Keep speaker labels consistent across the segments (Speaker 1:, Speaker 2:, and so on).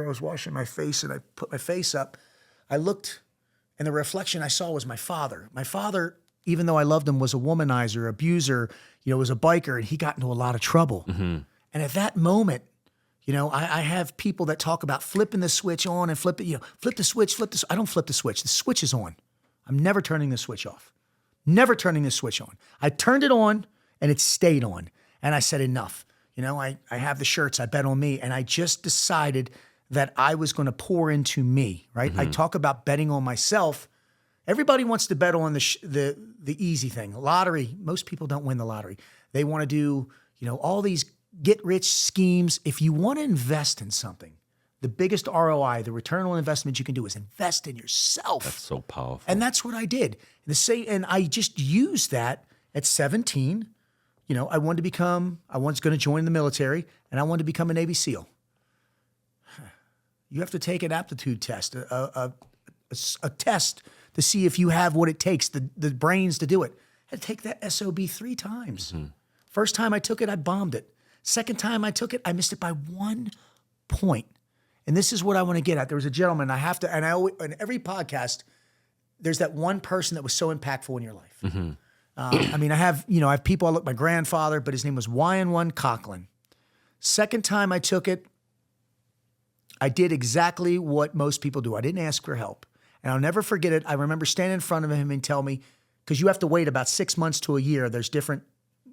Speaker 1: I was washing my face and I put my face up. I looked and the reflection I saw was my father. My father, even though I loved him, was a womanizer, abuser, was a biker, and he got into a lot of trouble.
Speaker 2: Mm-hmm.
Speaker 1: And at that moment, I have people that talk about flipping the switch on and flip the switch. I don't flip the switch. The switch is on. I'm never turning the switch off. Never turning the switch on. I turned it on and it stayed on. And I said, enough. I have the shirts. I bet on me. And I just decided that I was going to pour into me, right?
Speaker 2: Mm-hmm.
Speaker 1: I talk about betting on myself. Everybody wants to bet on the easy thing. Lottery. Most people don't win the lottery. They want to do, all these get-rich schemes. If you want to invest in something, the biggest ROI, the return on investment you can do is invest in yourself.
Speaker 2: That's so powerful.
Speaker 1: And that's what I did. And I just used that at 17. I was going to join the military, and I wanted to become a Navy SEAL. You have to take an aptitude test, a test to see if you have what it takes, the brains to do it. I had to take that SOB 3 times.
Speaker 2: Mm-hmm.
Speaker 1: First time I took it, I bombed it. Second time I took it, I missed it by 1 point. And this is what I want to get at. There was a gentleman, in every podcast, there's that one person that was so impactful in your life.
Speaker 2: Mm-hmm.
Speaker 1: I have people, my grandfather, but his name was Wyan Coughlin. Second time I took it, I did exactly what most people do. I didn't ask for help. And I'll never forget it. I remember standing in front of him and tell me, because you have to wait about 6 months to a year. There's different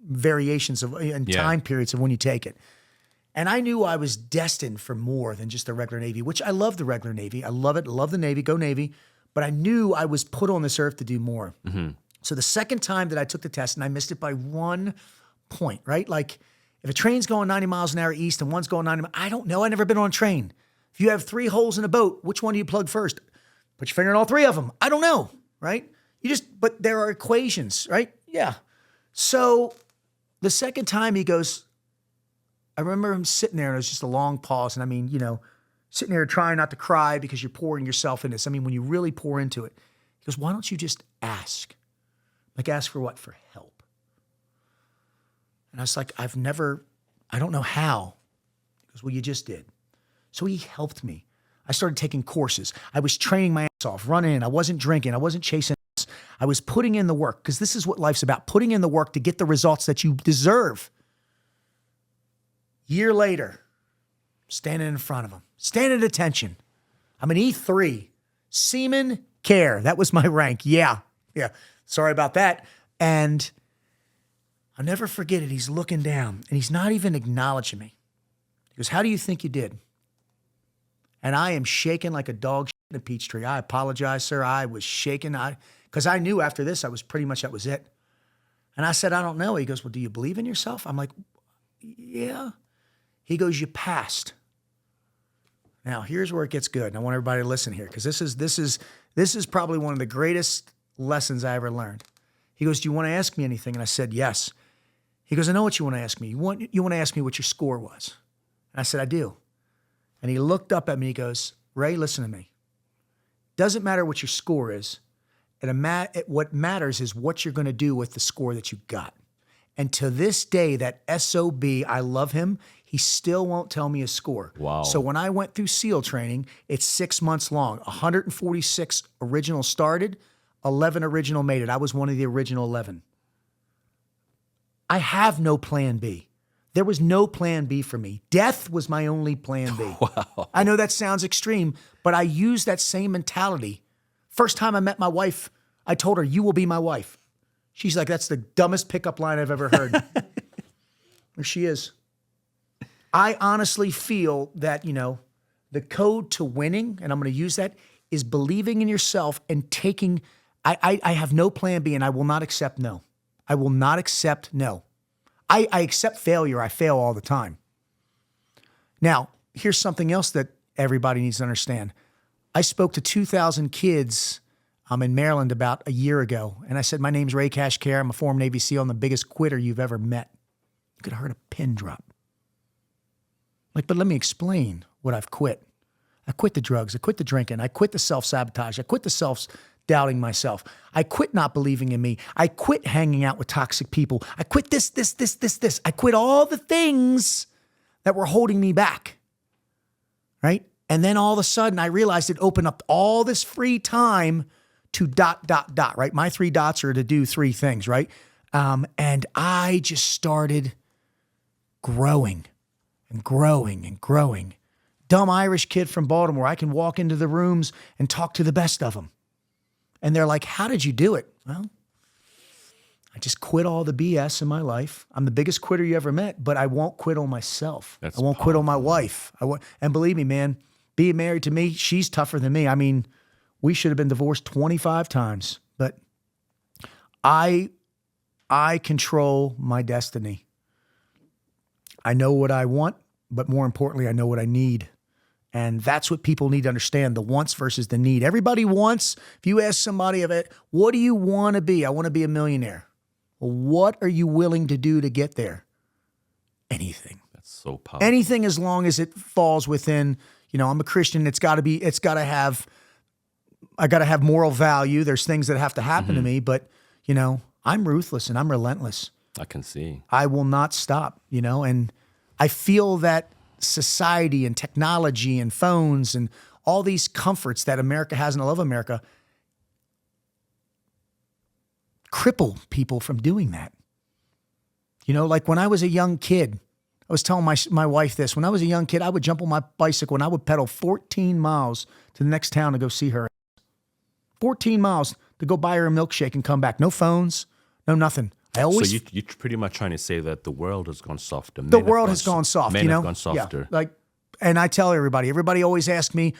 Speaker 1: variations and time periods of when you take it. And I knew I was destined for more than just the regular Navy, which I love the regular Navy. I love it. I love the Navy. Go Navy. But I knew I was put on this earth to do more.
Speaker 2: Mm-hmm.
Speaker 1: So the second time that I took the test and I missed it by 1 point, right? Like if a train's going 90 miles an hour east and one's going 90 miles, I don't know. I've never been on a train. If you have 3 holes in a boat, which one do you plug first? Put your finger in all 3 of them. I don't know, right? But there are equations, right? Yeah. So the second time he goes, I remember him sitting there and it was just a long pause. And sitting there trying not to cry because you're pouring yourself into this. When you really pour into it, he goes, why don't you just ask? Like ask for what? For help. And I was like, I don't know how. He goes, well, you just did. So he helped me. I started taking courses. I was training my ass off, running in. I wasn't drinking. I wasn't chasing ass. I was putting in the work because this is what life's about, putting in the work to get the results that you deserve. Year later, standing in front of him, standing at attention. I'm an E3, Seaman Care. That was my rank. Yeah. Sorry about that. And I'll never forget it. He's looking down and he's not even acknowledging me. He goes, how do you think you did? And I am shaking like a dog in a peach tree. I apologize, sir. I was shaking. Because I knew after this, that was it. And I said, I don't know. He goes, well, do you believe in yourself? I'm like, yeah. He goes, you passed. Now, here's where it gets good. And I want everybody to listen here because this is probably one of the greatest lessons I ever learned. He goes, do you want to ask me anything? And I said, yes. He goes, I know what you want to ask me. You want to ask me what your score was. And I said, I do. And he looked up at me. He goes, Ray, listen to me. Doesn't matter what your score is. What matters is what you're going to do with the score that you got. And to this day, that SOB, I love him. He still won't tell me his score.
Speaker 2: Wow.
Speaker 1: So when I went through SEAL training, it's 6 months long. 146 original started, 11 original made it. I was one of the original 11. I have no plan B. There was no plan B for me. Death was my only plan B.
Speaker 2: Wow.
Speaker 1: I know that sounds extreme, but I used that same mentality. First time I met my wife, I told her, you will be my wife. She's like, that's the dumbest pickup line I've ever heard. There she is. I honestly feel that, the code to winning, and I'm going to use that, is believing in yourself and taking, I have no plan B and I will not accept no. I will not accept no. I accept failure. I fail all the time. Now, here's something else that everybody needs to understand. I spoke to 2,000 kids in Maryland about a year ago, and I said, my name's Ray Cashcare. I'm a former Navy SEAL. I'm the biggest quitter you've ever met. You could have heard a pin drop. But let me explain what I've quit. I quit the drugs. I quit the drinking. I quit the self-sabotage. I quit the self-doubting myself. I quit not believing in me. I quit hanging out with toxic people. I quit this. I quit all the things that were holding me back, right? And then all of a sudden I realized it opened up all this free time to ... right? My 3 dots are to do 3 things, right? And I just started growing and growing and growing. Dumb Irish kid from Baltimore. I can walk into the rooms and talk to the best of them. And they're like, how did you do it? Well, I just quit all the BS in my life. I'm the biggest quitter you ever met, but I won't quit on myself. I won't quit on my wife. And believe me, man, being married to me, she's tougher than me. I mean, we should have been divorced 25 times, but I control my destiny. I know what I want, but more importantly, I know what I need. And that's what people need to understand, the wants versus the need. Everybody wants, if you ask somebody of it, what do you want to be? I want to be a millionaire. Well, what are you willing to do to get there? Anything.
Speaker 2: That's so powerful.
Speaker 1: Anything, as long as it falls within, I'm a Christian. I got to have moral value. There's things that have to happen to me, but I'm ruthless and I'm relentless.
Speaker 2: I can see.
Speaker 1: I will not stop, and I feel that society and technology and phones and all these comforts that America has, and I love America, cripple people from doing that. Like when I was a young kid, I was telling my wife this, when I was a young kid, I would jump on my bicycle and I would pedal 14 miles to the next town to go see her. 14 miles to go buy her a milkshake and come back. No phones, no nothing. So
Speaker 2: you're pretty much trying to say that the world has gone softer.
Speaker 1: The world has gone soft.
Speaker 2: Men have gone softer.
Speaker 1: Yeah, and I tell everybody always asks me,